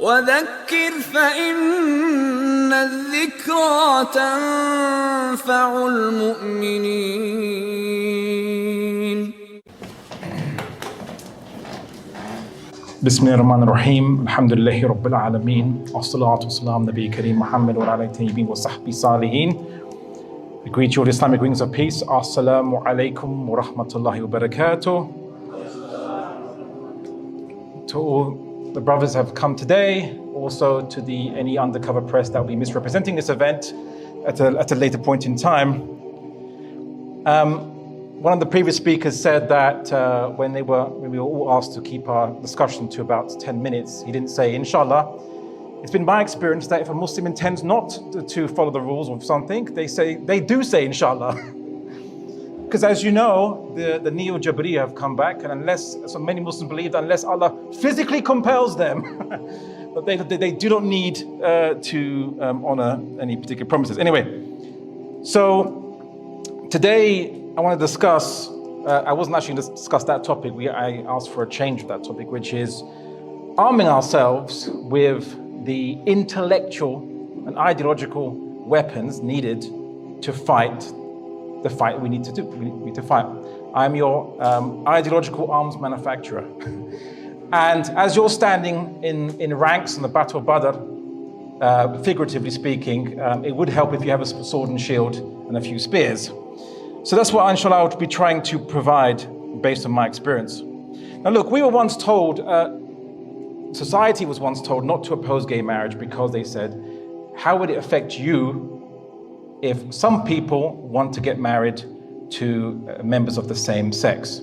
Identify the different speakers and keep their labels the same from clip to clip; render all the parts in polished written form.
Speaker 1: وذكر فإن الذكرى تنفع المؤمنين.
Speaker 2: بسم الله الرحمن الرحيم. الحمد لله رب العالمين. والصلاة والسلام نبي كريم محمد وعلى آله وصحبه صالحين. I greet you with Islamic greetings of peace. Assalamu alaikum wa rahmatullahi wa barakatuh. To all the brothers who have come today, also to any undercover press that will be misrepresenting this event at a later point in time. One of the previous speakers said that when we were all asked to keep our discussion to about 10 minutes, he didn't say inshallah. It's been my experience that if a Muslim intends not to follow the rules of something, they do say inshallah. Because as you know, the Neo-Jabriya have come back, and unless, so many Muslims believe that unless Allah physically compels them, but they do not need to honor any particular promises. Anyway, so today I want to discuss, I wasn't actually going to discuss that topic. I asked for a change of that topic, which is arming ourselves with the intellectual and ideological weapons needed to fight the fight we need to do. We need to fight. I'm your ideological arms manufacturer. And as you're standing in ranks in the Battle of Badr, figuratively speaking, it would help if you have a sword and shield and a few spears. So that's what inshallah I would be trying to provide based on my experience. Now look, we were once told, society was once told not to oppose gay marriage because they said, how would it affect you if some people want to get married to members of the same sex?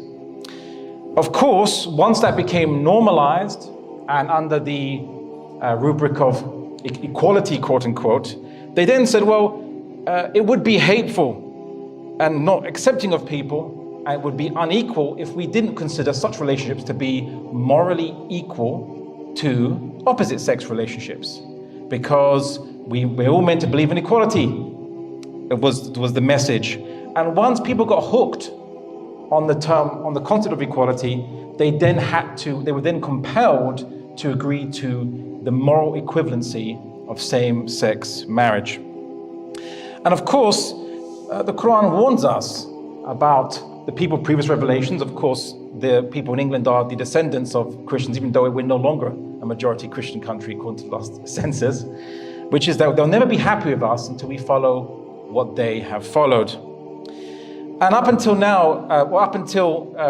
Speaker 2: Of course, once that became normalized and under the rubric of equality, quote unquote, they then said, well, it would be hateful and not accepting of people, and it would be unequal if we didn't consider such relationships to be morally equal to opposite sex relationships, because we're all meant to believe in equality. It was the message. And once people got hooked on the concept of equality, they were then compelled to agree to the moral equivalency of same-sex marriage. And of course, the Qur'an warns us about the people of previous revelations. Of course, the people in England are the descendants of Christians, even though we're no longer a majority Christian country according to the last census, which is that they'll never be happy with us until we follow what they have followed. And up until now,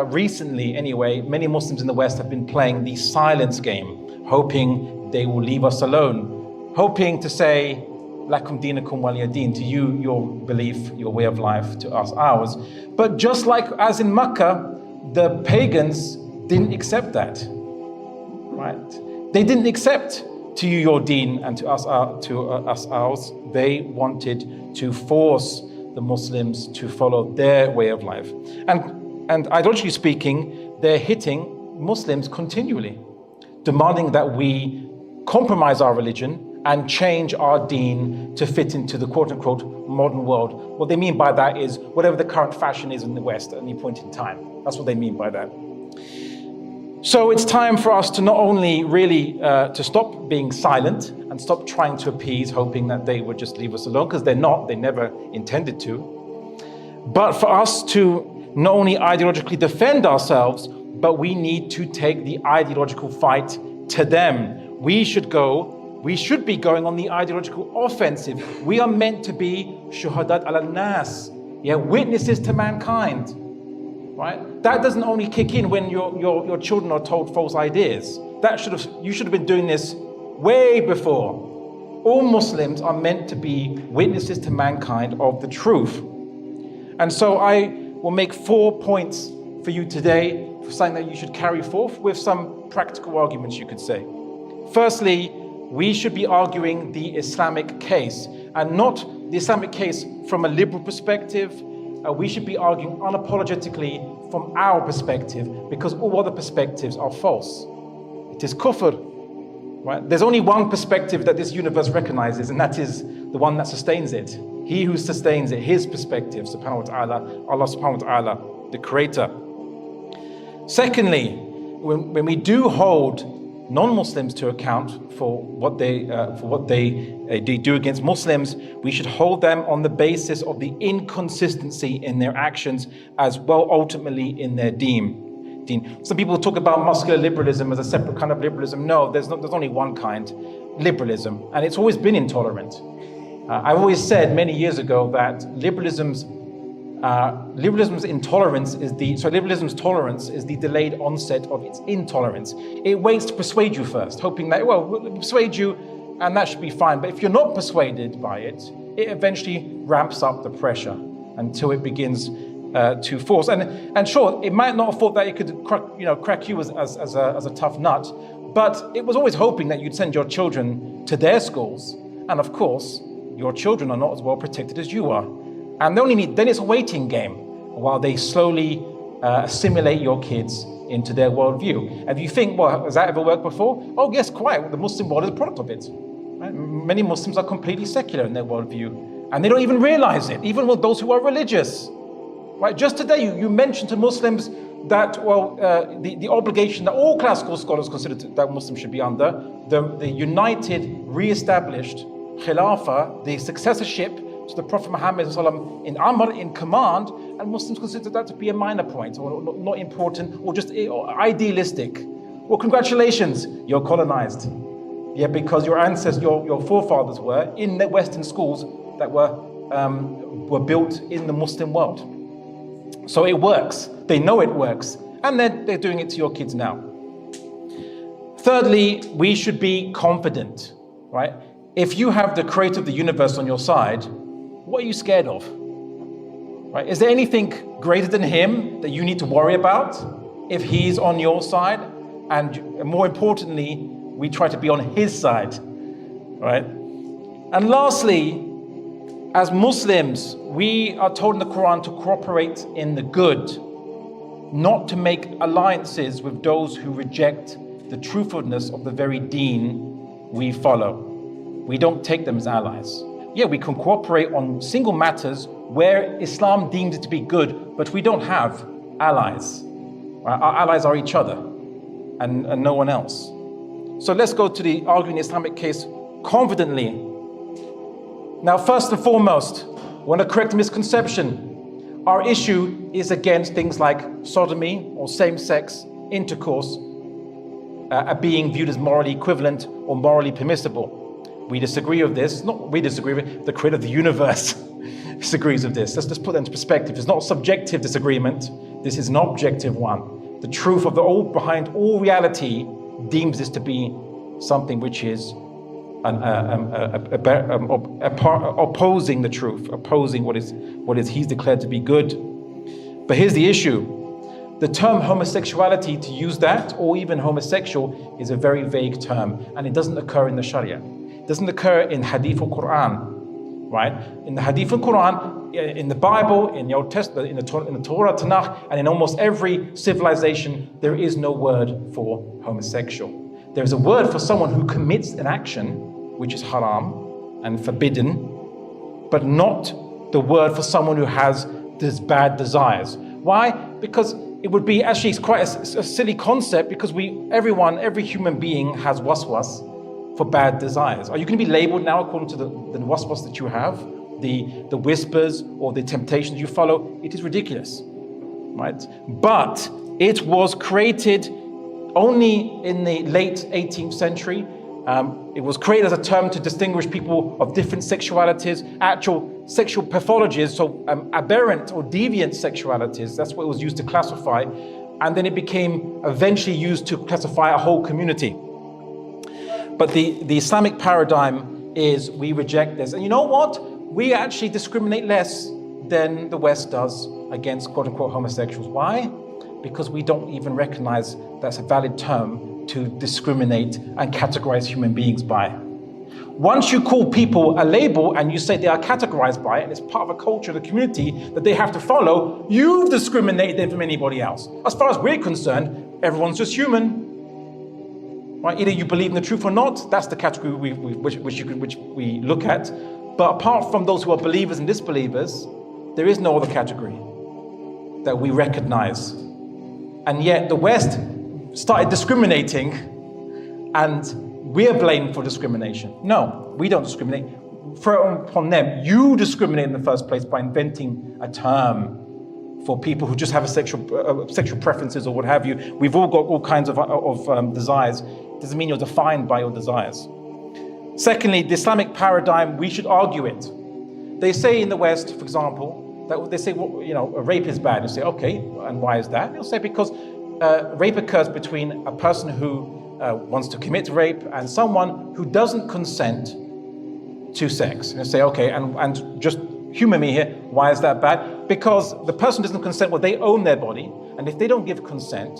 Speaker 2: recently anyway, many Muslims in the West have been playing the silence game, hoping they will leave us alone, hoping to say, lakum dinakum waliya din, to you, your belief, your way of life, to us, ours. But just like as in Makkah, the pagans didn't accept that, right? They didn't accept to you your deen and to us ours. They wanted to force the Muslims to follow their way of life. And ideologically speaking, they're hitting Muslims continually, demanding that we compromise our religion and change our deen to fit into the quote-unquote modern world. What they mean by that is whatever the current fashion is in the West at any point in time. That's what they mean by that. So it's time for us to not only really to stop being silent and stop trying to appease, hoping that they would just leave us alone, because they're not, they never intended to, but for us to not only ideologically defend ourselves, but we need to take the ideological fight to them. We should be going on the ideological offensive. We are meant to be shuhadat ala nas, witnesses to mankind, right? That doesn't only kick in when your children are told false ideas. You should have been doing this way before. All Muslims are meant to be witnesses to mankind of the truth. And so I will make 4 points for you today, for something that you should carry forth with some practical arguments, you could say. Firstly, we should be arguing the Islamic case, and not the Islamic case from a liberal perspective. We should be arguing unapologetically from our perspective, because all other perspectives are false. It is kufr, right? There's only one perspective that this universe recognizes, and that is the one that sustains it. He who sustains it, his perspective, subhanahu wa ta'ala, Allah subhanahu wa ta'ala, the creator. Secondly, when we do hold non-Muslims to account for what they do against Muslims, we should hold them on the basis of the inconsistency in their actions as well ultimately in their deen. Some people talk about muscular liberalism as a separate kind of liberalism. No, there's only one kind, liberalism, and it's always been intolerant. I've always said many years ago that liberalism's tolerance is the delayed onset of its intolerance. It waits to persuade you first, hoping that, well, we'll persuade you and that should be fine. But if you're not persuaded by it, it eventually ramps up the pressure until it begins to force. And sure, it might not have thought that it could crack you as a tough nut, but it was always hoping that you'd send your children to their schools. And of course, your children are not as well protected as you are. And then it's a waiting game while they slowly assimilate your kids into their worldview. And if you think, well, has that ever worked before? Oh, yes, quite. The Muslim world is a product of it. Right? Many Muslims are completely secular in their worldview, and they don't even realize it, even with those who are religious. Right? Just today, you mentioned to Muslims that, the obligation that all classical scholars consider that Muslims should be under, the united, re-established Khilafah, the successorship to the Prophet Muhammad in Amr, in command, and Muslims consider that to be a minor point, or not important, or just idealistic. Well, congratulations, you're colonized. Yeah, because your ancestors, your forefathers were in the Western schools that were built in the Muslim world. So it works. They know it works, and they're doing it to your kids now. Thirdly, we should be confident, right? If you have the creator of the universe on your side, what are you scared of? Right? Is there anything greater than him that you need to worry about if he's on your side? And more importantly, we try to be on his side, right? And lastly, as Muslims, we are told in the Qur'an to cooperate in the good, not to make alliances with those who reject the truthfulness of the very deen we follow. We don't take them as allies. Yeah, we can cooperate on single matters where Islam deems it to be good, but we don't have allies. Right? Our allies are each other and no one else. So let's go to the arguing Islamic case confidently. Now, first and foremost, I want to correct a misconception. Our issue is against things like sodomy or same-sex intercourse being viewed as morally equivalent or morally permissible. We disagree with this. Not we disagree with it, the creator of the universe disagrees with this. Let's just put that into perspective. It's not a subjective disagreement. This is an objective one. The truth of behind all reality deems this to be something which is opposing the truth, opposing what is he's declared to be good. But here's the issue. The term homosexuality, to use that, or even homosexual, is a very vague term, and it doesn't occur in the Sharia. It doesn't occur in Hadith or Qur'an, right? In the Hadith and Qur'an, in the Bible, in the Old Testament, in the Torah, Tanakh, and in almost every civilization, there is no word for homosexual. There is a word for someone who commits an action which is haram and forbidden, but not the word for someone who has these bad desires. Why? Because it would be actually quite a silly concept, because every human being has waswas for bad desires. Are you going to be labeled now according to the waswas that you have, the whispers or the temptations you follow? It is ridiculous, right? But it was created only in the late 18th century. It was created as a term to distinguish people of different sexualities, actual sexual pathologies, so aberrant or deviant sexualities. That's what it was used to classify. And then it became eventually used to classify a whole community. But the Islamic paradigm is we reject this. And you know what? We actually discriminate less than the West does against quote unquote homosexuals. Why? Because we don't even recognize that's a valid term to discriminate and categorize human beings by. Once you call people a label and you say they are categorized by it, and it's part of a culture, the community that they have to follow, you've discriminated them from anybody else. As far as we're concerned, everyone's just human. Right? Either you believe in the truth or not, that's the category which we look at. But apart from those who are believers and disbelievers, there is no other category that we recognize. And yet the West started discriminating and we're blamed for discrimination. No, we don't discriminate. Throw it upon them. You discriminate in the first place by inventing a term for people who just have sexual preferences or what have you. We've all got all kinds of desires. Doesn't mean you're defined by your desires. Secondly, the Islamic paradigm, we should argue it. They say in the West, for example, that they say, well, rape is bad. You say, okay, and why is that? They'll say because rape occurs between a person who wants to commit rape and someone who doesn't consent to sex. And they say, okay, and just humor me here, why is that bad? Because the person doesn't consent, well, they own their body, and if they don't give consent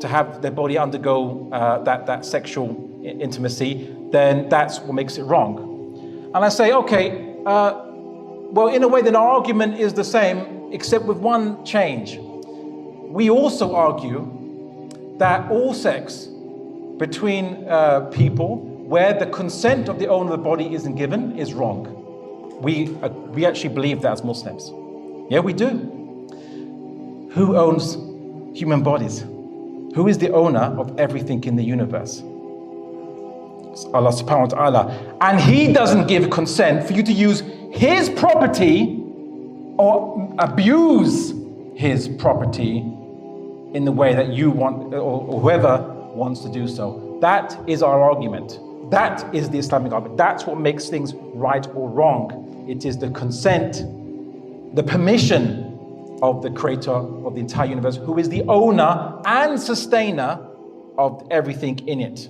Speaker 2: to have their body undergo that sexual intimacy, then that's what makes it wrong. And I say, okay, well, in a way, then our argument is the same, except with one change. We also argue that all sex between people where the consent of the owner of the body isn't given is wrong. We actually believe that as Muslims. Yeah, we do. Who owns human bodies? Who is the owner of everything in the universe? It's Allah subhanahu wa ta'ala. And He doesn't give consent for you to use His property or abuse His property in the way that you want, or whoever wants to do so. That is our argument. That is the Islamic argument. That's what makes things right or wrong. It is the consent, the permission of the creator of the entire universe, who is the owner and sustainer of everything in it.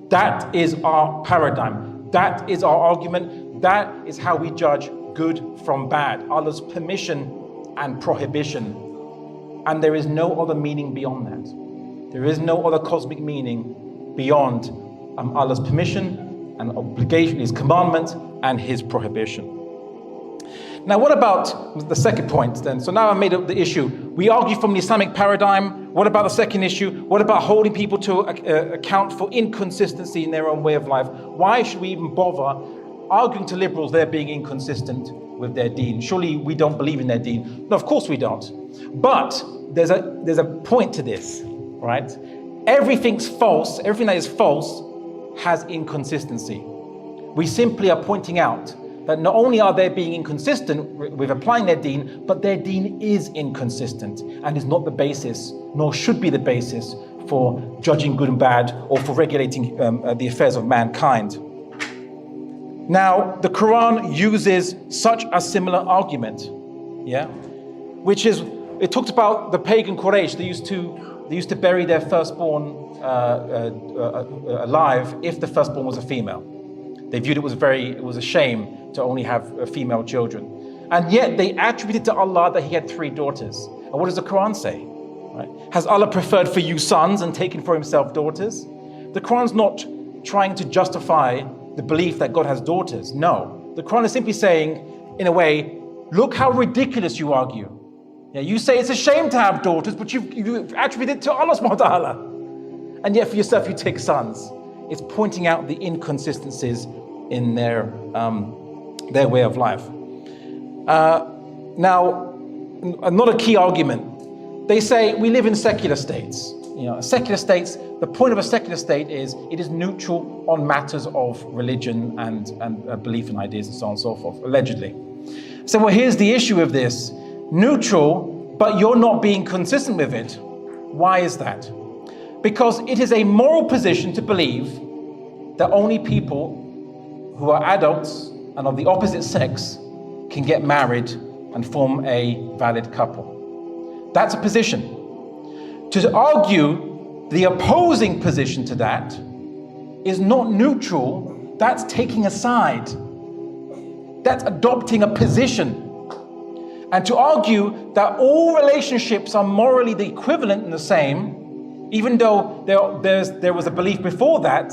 Speaker 2: That is our paradigm. That is our argument. That is how we judge good from bad. Allah's permission and prohibition. And there is no other meaning beyond that. There is no other cosmic meaning beyond Allah's permission and obligation, His commandment and His prohibition. Now, what about the second point then? So now I've made up the issue. We argue from the Islamic paradigm. What about the second issue? What about holding people to account for inconsistency in their own way of life? Why should we even bother arguing to liberals they're being inconsistent with their deen? Surely we don't believe in their deen. No, of course we don't. But there's a point to this, right? Everything's false. Everything that is false has inconsistency. We simply are pointing out that not only are they being inconsistent with applying their deen, but their deen is inconsistent and is not the basis, nor should be the basis for judging good and bad or for regulating the affairs of mankind. Now, the Quran uses such a similar argument, which is, it talked about the pagan Quraysh. They used to bury their firstborn alive if the firstborn was a female. They viewed it was a shame to only have female children. And yet they attributed to Allah that He had 3 daughters. And what does the Quran say? Right? Has Allah preferred for you sons and taken for Himself daughters? The Quran's not trying to justify the belief that God has daughters. No. The Quran is simply saying, in a way, look how ridiculous you argue. Yeah, you say it's a shame to have daughters, but you attribute it to Allah subhanahu wa ta'ala. And yet for yourself you take sons. It's pointing out the inconsistencies in their way of life. Now, not a key argument. They say we live in secular states. Secular states, the point of a secular state is it is neutral on matters of religion and belief and ideas and so on and so forth, allegedly. So, well, here's the issue of this. Neutral, but you're not being consistent with it. Why is that? Because it is a moral position to believe that only people who are adults and of the opposite sex can get married and form a valid couple. That's a position. To argue the opposing position to that is not neutral, that's taking a side. That's adopting a position. And to argue that all relationships are morally the equivalent and the same, even though there was a belief before that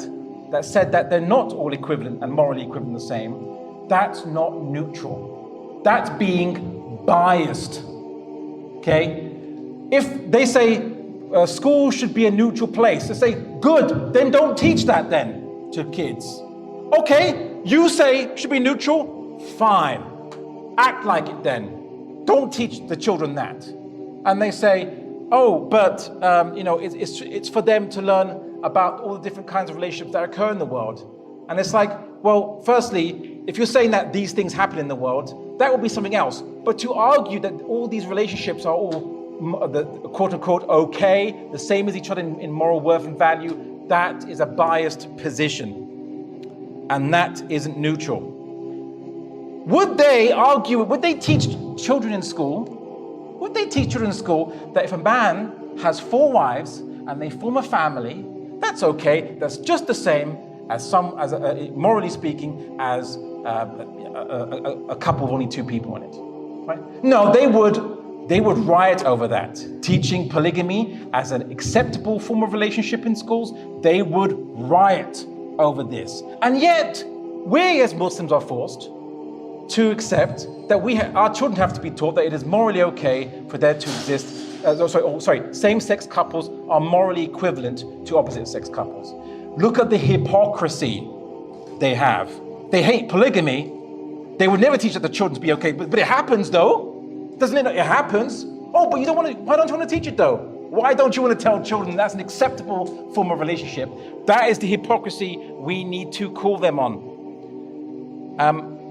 Speaker 2: said that they're not all equivalent and morally equivalent and the same, that's not neutral. That's being biased. Okay? If they say school should be a neutral place, they say, good, then don't teach that then to kids. Okay, you say it should be neutral, fine. Act like it then. Don't teach the children that. And they say, oh, but it's for them to learn about all the different kinds of relationships that occur in the world. And it's like, well, firstly, if you're saying that these things happen in the world, that would be something else. But to argue that all these relationships are all the quote unquote okay, the same as each other in moral worth and value, that is a biased position. And that isn't neutral. Would they argue, would they teach children in school? Would they teach children in school that if a man has 4 wives and they form a family, that's okay, that's just the same as morally speaking, as a couple of only 2 people in it, right? No, they would riot over that. Teaching polygamy as an acceptable form of relationship in schools, they would riot over this. And yet, we as Muslims are forced to accept that our children have to be taught that it is morally okay for there to exist. Same-sex couples are morally equivalent to opposite-sex couples. Look at the hypocrisy they have. They hate polygamy. They would never teach that the children to be okay, but it happens though. Doesn't it? It happens. Oh, but why don't you want to teach it though? Why don't you want to tell children that's an acceptable form of relationship? That is the hypocrisy we need to call them on.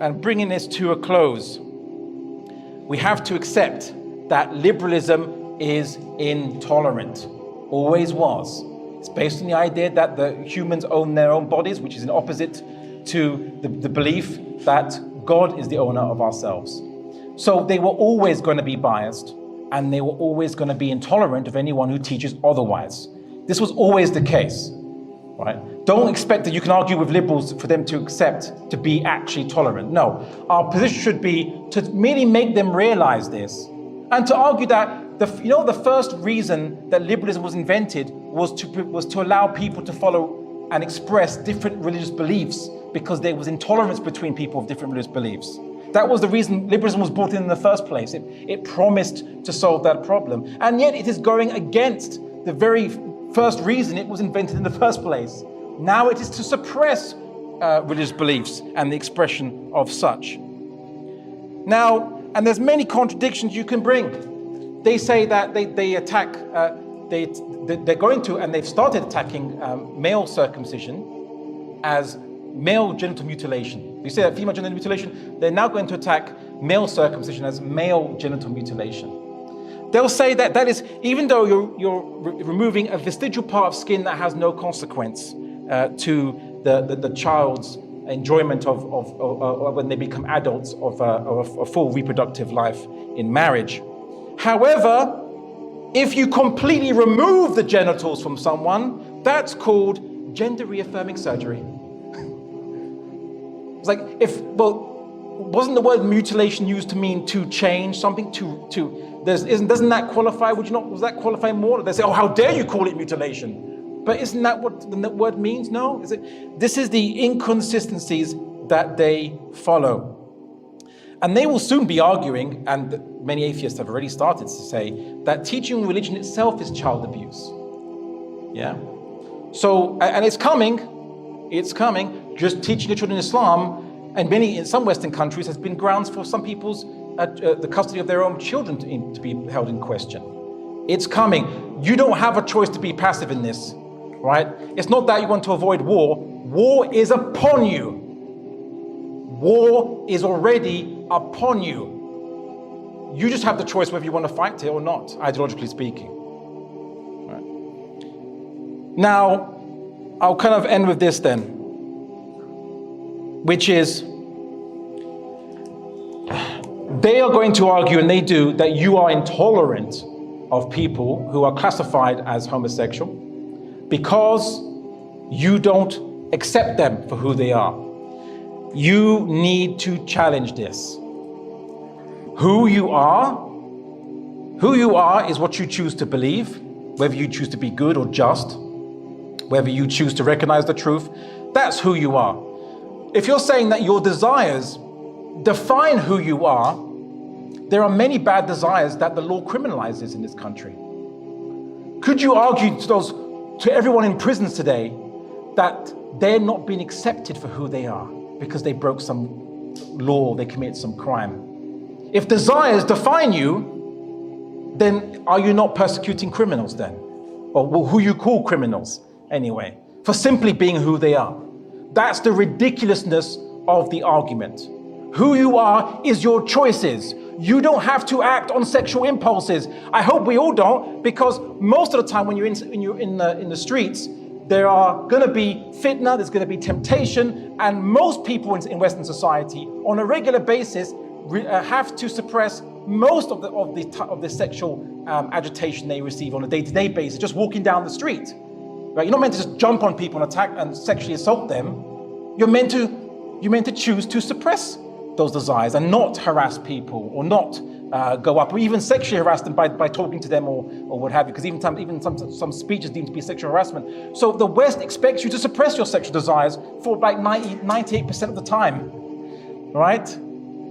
Speaker 2: And bringing this to a close, we have to accept that liberalism is intolerant. Always was. It's based on the idea that the humans own their own bodies, which is an opposite to the belief that God is the owner of ourselves. So they were always going to be biased, and they were always going to be intolerant of anyone who teaches otherwise. This was always the case, right? Don't expect that you can argue with liberals for them to accept to be actually tolerant. No, our position should be to merely make them realize this, and to argue that the first reason that liberalism was invented was to allow people to follow and express different religious beliefs, because there was intolerance between people of different religious beliefs. That was the reason liberalism was brought in the first place. It promised to solve that problem. And yet it is going against the very first reason it was invented in the first place. Now it is to suppress religious beliefs and the expression of such. Now, and there's many contradictions you can bring. They say that they attack, they're going to, and they've started attacking male circumcision as male genital mutilation. You say that female genital mutilation, they're now going to attack male circumcision as male genital mutilation. They'll say that is, even though you're removing a vestigial part of skin that has no consequence to the child's enjoyment of when they become adults of a full reproductive life in marriage. However, if you completely remove the genitals from someone, that's called gender reaffirming surgery. It's like, wasn't the word mutilation used to mean to change something, doesn't that qualify? Does that qualify more? They say, oh, how dare you call it mutilation? But isn't that what the word means? No? This is the inconsistencies that they follow. And they will soon be arguing, and many atheists have already started to say, that teaching religion itself is child abuse. Yeah? So, and it's coming. Just teaching your children Islam, and in some Western countries, has been grounds for some people's the custody of their own children to be held in question. It's coming. You don't have a choice to be passive in this, right? It's not that you want to avoid war. War is upon you. War is already upon you. You just have the choice whether you want to fight it or not, ideologically speaking. Right. Now, I'll kind of end with this then, which is, they are going to argue, and they do, that you are intolerant of people who are classified as homosexual because you don't accept them for who they are. You need to challenge this. Who you are is what you choose to believe, whether you choose to be good or just, whether you choose to recognize the truth. That's who you are. If you're saying that your desires define who you are, there are many bad desires that the law criminalizes in this country. Could you argue to everyone in prisons today that they're not being accepted for who they are because they broke some law, they committed some crime? If desires define you, then are you not persecuting criminals then? Or who you call criminals anyway, for simply being who they are. That's the ridiculousness of the argument. Who you are is your choices. You don't have to act on sexual impulses. I hope we all don't, because most of the time when you're in the streets, there are going to be fitna, there's going to be temptation, and most people in Western society on a regular basis have to suppress most of the sexual agitation they receive on a day-to-day basis, just walking down the street. Right? You're not meant to just jump on people and attack and sexually assault them. You're meant to choose to suppress those desires and not harass people or not go up or even sexually harass them by talking to them or what have you, because even some speech is deemed to be sexual harassment. So the West expects you to suppress your sexual desires for like 98% of the time, right?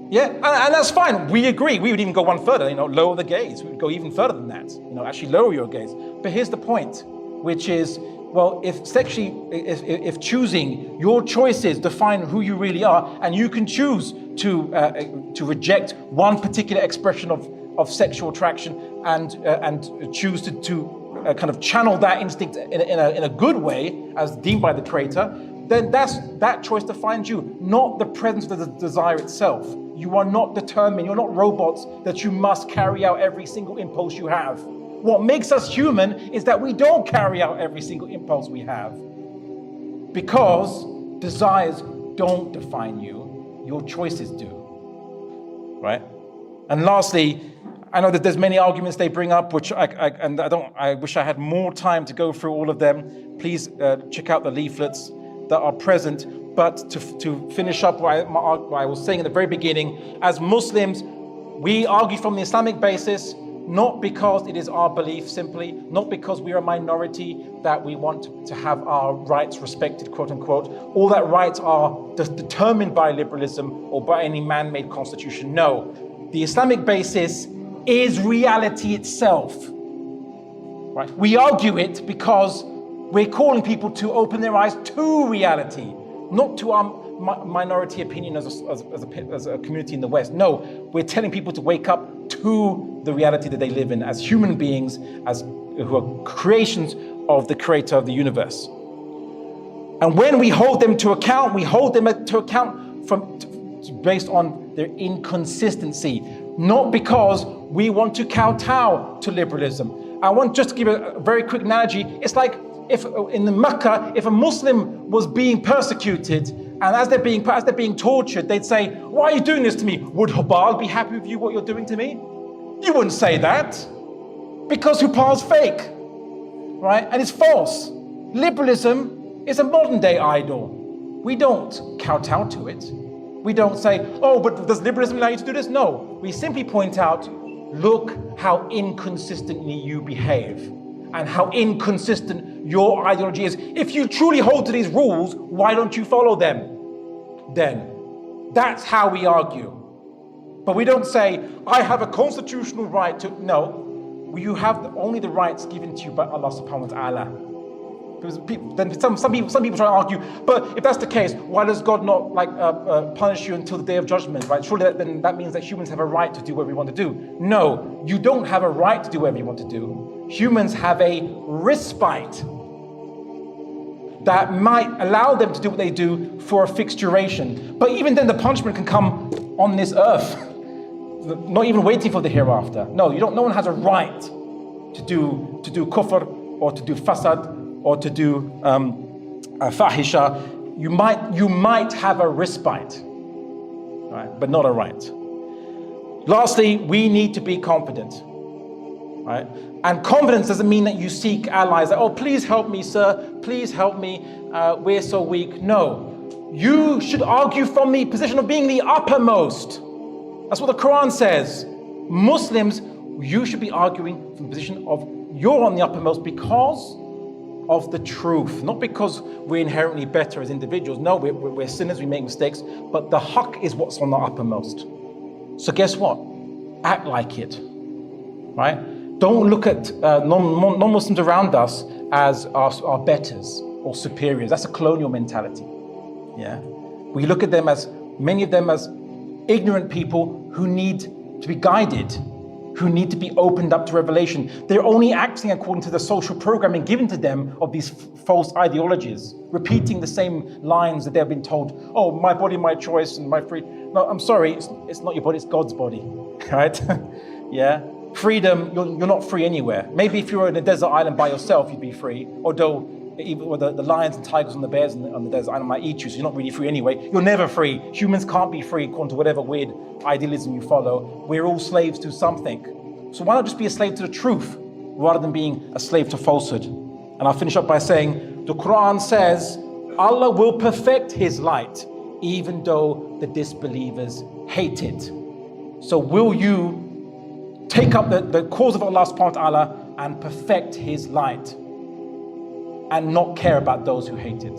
Speaker 2: Yeah, and that's fine. We agree. We would even go one further, lower the gaze. We would go even further than that, actually lower your gaze. But here's the point, which is, well, if choosing your choices define who you really are, and you can choose to reject one particular expression of sexual attraction and choose to kind of channel that instinct in a good way, as deemed by the Creator, then that choice defines you, not the presence of the desire itself. You are not determined. You're not robots that you must carry out every single impulse you have. What makes us human is that we don't carry out every single impulse we have, because desires don't define you, your choices do, right? And lastly, I know that there's many arguments they bring up, which I wish I had more time to go through all of them. Please check out the leaflets that are present. But to finish up what I was saying at the very beginning, as Muslims, we argue from the Islamic basis, not because it is our belief simply, not because we are a minority that we want to have our rights respected, quote unquote, or that rights are determined by liberalism or by any man-made constitution. No, the Islamic basis is reality itself. Right? We argue it because we're calling people to open their eyes to reality, not to our minority opinion as a community in the West. No, we're telling people to wake up to the reality that they live in as human beings, who are creations of the Creator of the universe. And when we hold them to account, we hold them to account based on their inconsistency, not because we want to kowtow to liberalism. I want just to give a very quick analogy. It's like if in Mecca, if a Muslim was being persecuted, and as they're being tortured, they'd say, "Why are you doing this to me? Would Hubal be happy with you, what you're doing to me?" You wouldn't say that, because Hubal's fake, right? And it's false. Liberalism is a modern day idol. We don't kowtow to it. We don't say, "Oh, but does liberalism allow you to do this?" No, we simply point out, look how inconsistently you behave and how inconsistent your ideology is. If you truly hold to these rules, why don't you follow them? Then that's how we argue. But we don't say, "I have a constitutional right to..." No, you have only the rights given to you by Allah subhanahu wa ta'ala. Then some people try to argue, but if that's the case, why does God not punish you until the day of judgment, right? Surely then that means that humans have a right to do whatever we want to do. No, you don't have a right to do whatever you want to do. Humans have a respite that might allow them to do what they do for a fixed duration. But even then, the punishment can come on this earth, not even waiting for the hereafter. No, no one has a right to do kufr or to do fasad or to do fahisha. You might have a respite, right? But not a right. Lastly, we need to be confident, right? And confidence doesn't mean that you seek allies. Like, "Oh, please help me, sir. Please help me. We're so weak." No, you should argue from the position of being the uppermost. That's what the Qur'an says. Muslims, you should be arguing from the position of you're on the uppermost because of the truth, not because we're inherently better as individuals. No, we're sinners, we make mistakes, but the haqq is what's on the uppermost. So guess what? Act like it, right? Don't look at non-Muslims around us as our betters or superiors. That's a colonial mentality. Yeah, we look at them as, many of them as ignorant people who need to be guided, who need to be opened up to revelation. They're only acting according to the social programming given to them of these false ideologies, repeating the same lines that they've been told, oh, my body, my choice, and my free. No, I'm sorry, it's not your body, it's God's body, right? Yeah. Freedom, you're not free anywhere. Maybe if you're in a desert island by yourself, you'd be free, although even the lions and tigers and the bears on the desert island might eat you, so you're not really free anyway. You're never free. Humans can't be free according to whatever weird idealism you follow. We're all slaves to something. So why not just be a slave to the truth rather than being a slave to falsehood? And I'll finish up by saying, the Qur'an says, Allah will perfect His light even though the disbelievers hate it. So will you take up the cause of Allah subhanahu wa ta'ala and perfect His light and not care about those who hate it?